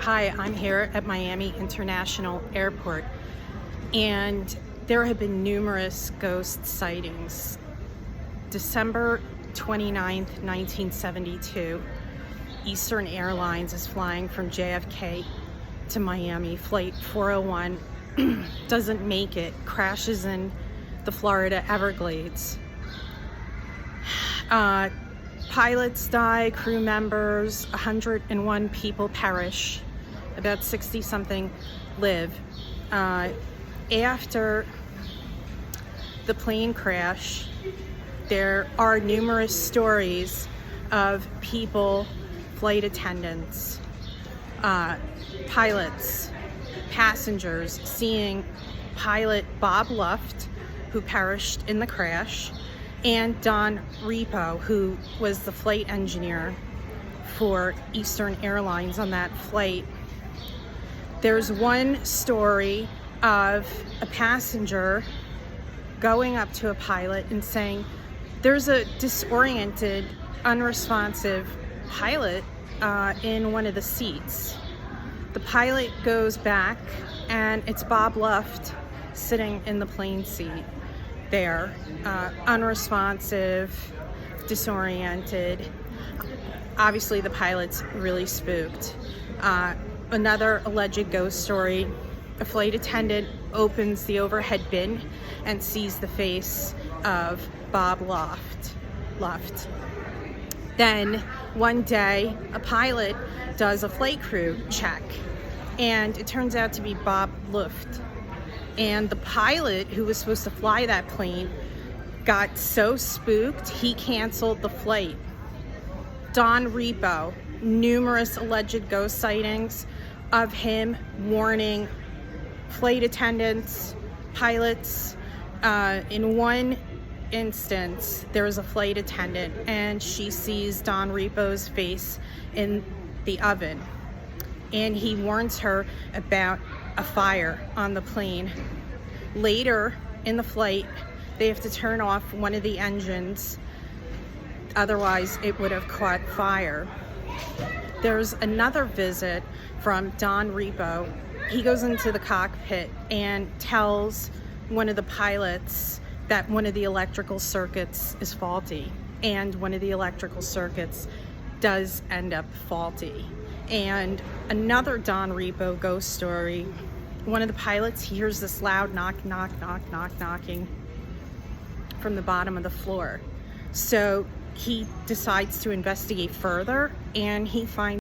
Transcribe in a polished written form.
Hi, I'm here at Miami International Airport, and there have been numerous ghost sightings. December 29th, 1972, Eastern Airlines is flying from JFK to Miami. Flight 401 doesn't make it, crashes in the Florida Everglades. Pilots die, crew members, 101 people perish, about 60-something live. After the plane crash, there are numerous stories of people, flight attendants, pilots, passengers seeing pilot Bob Luft, who perished in the crash, and Don Repo, who was the flight engineer for Eastern Airlines on that flight. There's one story of a passenger going up to a pilot and saying, "There's a disoriented, unresponsive pilot in one of the seats." The pilot goes back and it's Bob Luft sitting in the plane seat there, unresponsive, disoriented. Obviously the pilot's really spooked. Another alleged ghost story, a flight attendant opens the overhead bin and sees the face of Bob Luft. Then one day a pilot does a flight crew check and it turns out to be Bob Luft. And the pilot who was supposed to fly that plane got so spooked he canceled the flight. Don Repo, numerous alleged ghost sightings of him warning flight attendants, pilots. In one instance, there was a flight attendant and she sees Don Repo's face in the oven, and he warns her about a fire on the plane. Later in the flight, they have to turn off one of the engines, otherwise it would have caught fire. There's another visit from Don Repo. He goes into the cockpit and tells one of the pilots that one of the electrical circuits is faulty, and one of the electrical circuits does end up faulty. And another Don Repo ghost story, one of the pilots hears this loud knocking from the bottom of the floor. So he decides to investigate further, and he finds